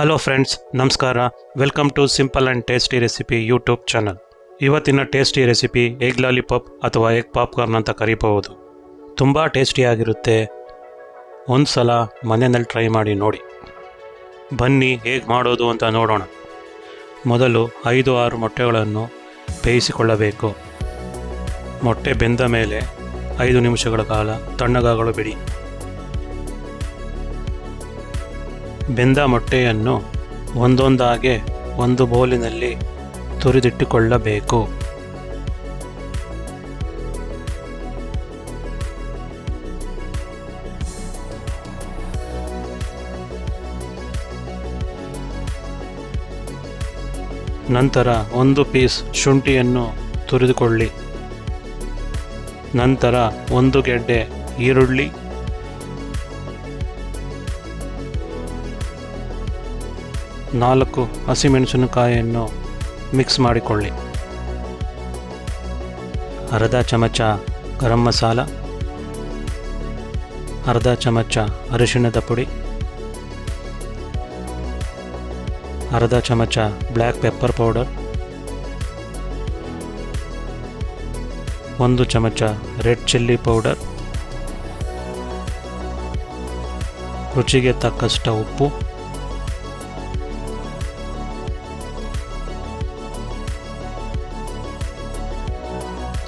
Hello friends, ನಮಸ್ಕಾರ. Welcome to simple and tasty recipe YouTube channel. ಇವತ್ತಿನ tasty recipe egg lollipop ಅಥವಾ egg popcorn ಅಂತ ಕರಿಬಹುದು. ತುಂಬ ಟೇಸ್ಟಿಯಾಗಿರುತ್ತೆ. ಒಂದು ಸಲ ಮನೆಯಲ್ಲಿ ಟ್ರೈ ಮಾಡಿ ನೋಡಿ. ಬನ್ನಿ ಹೇಗೆ ಮಾಡೋದು ಅಂತ ನೋಡೋಣ. ಮೊದಲು 5-6 ಮೊಟ್ಟೆಗಳನ್ನು ಬೇಯಿಸಿಕೊಳ್ಳಬೇಕು. ಮೊಟ್ಟೆ ಬೆಂದ ಮೇಲೆ 5 ನಿಮಿಷಗಳ ಕಾಲ ತಣ್ಣಗಾಗಲು ಬಿಡಿ. ಬೆಂದ ಮೊಟ್ಟೆಯನ್ನು ಒಂದೊಂದಾಗೆ ಒಂದು ಬೌಲಿನಲ್ಲಿ ತುರಿದಿಟ್ಟುಕೊಳ್ಳಬೇಕು. ನಂತರ 1 ಪೀಸ್ ಶುಂಠಿಯನ್ನು ತುರಿದುಕೊಳ್ಳಿ. ನಂತರ 1 ಗೆಡ್ಡೆ ಈರುಳ್ಳಿ, 4 ಹಸಿಮೆಣಸಿನಕಾಯಿಯನ್ನು ಮಿಕ್ಸ್ ಮಾಡಿಕೊಳ್ಳಿ. ಅರ್ಧ ಚಮಚ ಗರಂ ಮಸಾಲ, ಅರ್ಧ ಚಮಚ ಅರಿಶಿಣದ ಪುಡಿ, ಅರ್ಧ ಚಮಚ ಬ್ಲ್ಯಾಕ್ ಪೆಪ್ಪರ್ ಪೌಡರ್, 1 ಚಮಚ ರೆಡ್ ಚಿಲ್ಲಿ ಪೌಡರ್, ರುಚಿಗೆ ತಕ್ಕಷ್ಟು ಉಪ್ಪು,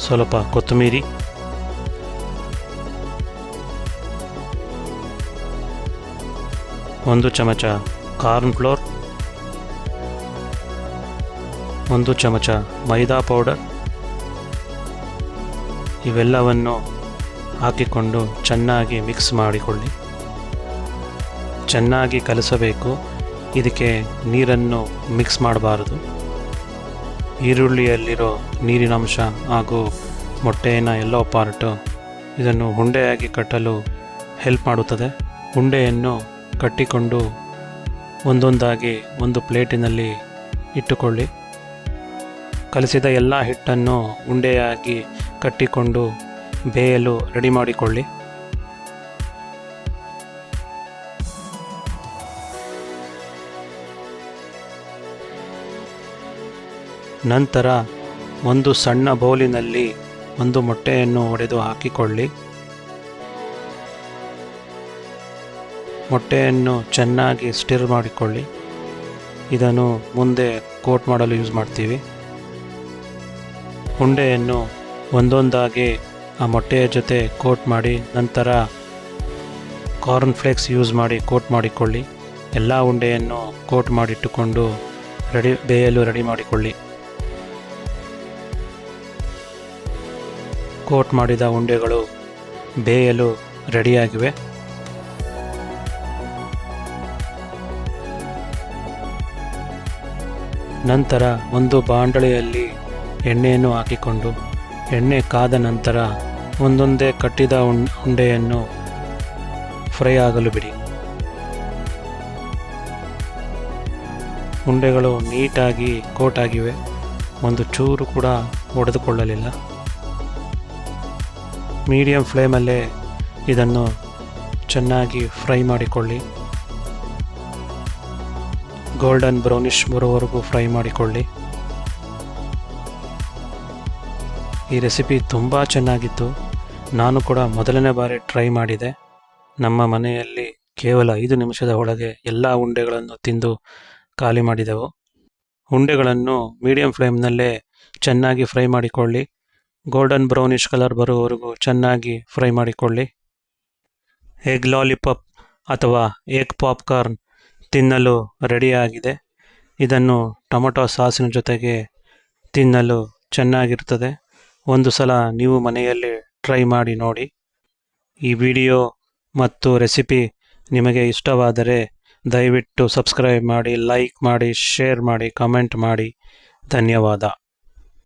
ಸ್ವಲ್ಪ ಕೊತ್ತಂಬರಿ, ಒಂದು ಚಮಚ ಕಾರ್ನ್ ಫ್ಲೋರ್, 1 ಚಮಚ ಮೈದಾ ಪೌಡರ್. ಇವೆಲ್ಲವನ್ನು ಹಾಕಿಕೊಂಡು ಚೆನ್ನಾಗಿ ಮಿಕ್ಸ್ ಮಾಡಿಕೊಳ್ಳಿ. ಚೆನ್ನಾಗಿ ಕಲಸಬೇಕು. ಇದಕ್ಕೆ ನೀರನ್ನು ಮಿಕ್ಸ್ ಮಾಡಬಾರದು. ಈರುಳ್ಳಿಯಲ್ಲಿರೋ ನೀರಿನಂಶ ಹಾಗೂ ಮೊಟ್ಟೆಯ ಎಲ್ಲೋ ಪಾರ್ಟು ಇದನ್ನು ಉಂಡೆಯಾಗಿ ಕಟ್ಟಲು ಹೆಲ್ಪ್ ಮಾಡುತ್ತದೆ. ಉಂಡೆಯನ್ನು ಕಟ್ಟಿಕೊಂಡು ಒಂದೊಂದಾಗಿ ಒಂದು ಪ್ಲೇಟಿನಲ್ಲಿ ಇಟ್ಟುಕೊಳ್ಳಿ. ಕಲಸಿದ ಎಲ್ಲ ಹಿಟ್ಟನ್ನು ಉಂಡೆಯಾಗಿ ಕಟ್ಟಿಕೊಂಡು ಬೇಯಲು ರೆಡಿ ಮಾಡಿಕೊಳ್ಳಿ. ನಂತರ ಒಂದು ಸಣ್ಣ ಬೌಲಿನಲ್ಲಿ 1 ಮೊಟ್ಟೆಯನ್ನು ಒಡೆದು ಹಾಕಿಕೊಳ್ಳಿ. ಮೊಟ್ಟೆಯನ್ನು ಚೆನ್ನಾಗಿ ಸ್ಟಿರ್ ಮಾಡಿಕೊಳ್ಳಿ. ಇದನ್ನು ಮುಂದೆ ಕೋಟ್ ಮಾಡಲು ಯೂಸ್ ಮಾಡ್ತೀವಿ. ಉಂಡೆಯನ್ನು ಒಂದೊಂದಾಗಿ ಆ ಮೊಟ್ಟೆಯ ಜೊತೆ ಕೋಟ್ ಮಾಡಿ ನಂತರ ಕಾರ್ನ್ ಫ್ಲೇಕ್ಸ್ ಯೂಸ್ ಮಾಡಿ ಕೋಟ್ ಮಾಡಿಕೊಳ್ಳಿ. ಎಲ್ಲ ಉಂಡೆಯನ್ನು ಕೋಟ್ ಮಾಡಿಟ್ಟುಕೊಂಡು ಬೇಯಲು ರೆಡಿ ಮಾಡಿಕೊಳ್ಳಿ. ಕೋಟ್ ಮಾಡಿದ ಉಂಡೆಗಳು ಬೇಯಲು ರೆಡಿಯಾಗಿವೆ. ನಂತರ ಒಂದು ಬಾಂಡಲೆಯಲ್ಲಿ ಎಣ್ಣೆಯನ್ನು ಹಾಕಿಕೊಂಡು ಎಣ್ಣೆ ಕಾದ ನಂತರ ಒಂದೊಂದೇ ಕಟ್ಟಿದ ಉಂಡೆಯನ್ನು ಫ್ರೈ ಆಗಲು ಬಿಡಿ. ಉಂಡೆಗಳು ನೀಟಾಗಿ ಕೋಟ್ ಆಗಿವೆ. ಒಂದು ಚೂರು ಕೂಡ ಒಡೆದುಕೊಳ್ಳಲಿಲ್ಲ. ಮೀಡಿಯಂ ಫ್ಲೇಮಲ್ಲೇ ಇದನ್ನು ಚೆನ್ನಾಗಿ ಫ್ರೈ ಮಾಡಿಕೊಳ್ಳಿ. ಗೋಲ್ಡನ್ ಬ್ರೌನಿಷ್ ಬರೋವರೆಗೂ ಫ್ರೈ ಮಾಡಿಕೊಳ್ಳಿ. ಈ ರೆಸಿಪಿ ತುಂಬ ಚೆನ್ನಾಗಿತ್ತು. ನಾನು ಕೂಡ ಮೊದಲನೇ ಬಾರಿ ಟ್ರೈ ಮಾಡಿದೆ. ನಮ್ಮ ಮನೆಯಲ್ಲಿ ಕೇವಲ 5 ನಿಮಿಷದ ಒಳಗೆ ಎಲ್ಲ ಉಂಡೆಗಳನ್ನು ತಿಂದು ಖಾಲಿ ಮಾಡಿದೆವು. ಉಂಡೆಗಳನ್ನು ಮೀಡಿಯಂ ಫ್ಲೇಮ್ನಲ್ಲೇ ಚೆನ್ನಾಗಿ ಫ್ರೈ ಮಾಡಿಕೊಳ್ಳಿ. ಗೋಲ್ಡನ್ ಬ್ರೌನಿಷ್ ಕಲರ್ ಬರುವವರೆಗೂ ಚೆನ್ನಾಗಿ ಫ್ರೈ ಮಾಡಿಕೊಳ್ಳಿ. ಎಗ್ ಲಾಲಿಪಾಪ್ ಅಥವಾ ಎಗ್ ಪಾಪ್ಕಾರ್ನ್ ತಿನ್ನಲು ರೆಡಿಯಾಗಿದೆ. ಇದನ್ನು ಟೊಮೊಟೊ ಸಾಸಿನ ಜೊತೆಗೆ ತಿನ್ನಲು ಚೆನ್ನಾಗಿರ್ತದೆ. ಒಂದು ಸಲ ನೀವು ಮನೆಯಲ್ಲಿ ಟ್ರೈ ಮಾಡಿ ನೋಡಿ. ಈ ವಿಡಿಯೋ ಮತ್ತು ರೆಸಿಪಿ ನಿಮಗೆ ಇಷ್ಟವಾದರೆ ದಯವಿಟ್ಟು ಸಬ್ಸ್ಕ್ರೈಬ್ ಮಾಡಿ, ಲೈಕ್ ಮಾಡಿ, ಶೇರ್ ಮಾಡಿ, ಕಮೆಂಟ್ ಮಾಡಿ. ಧನ್ಯವಾದ.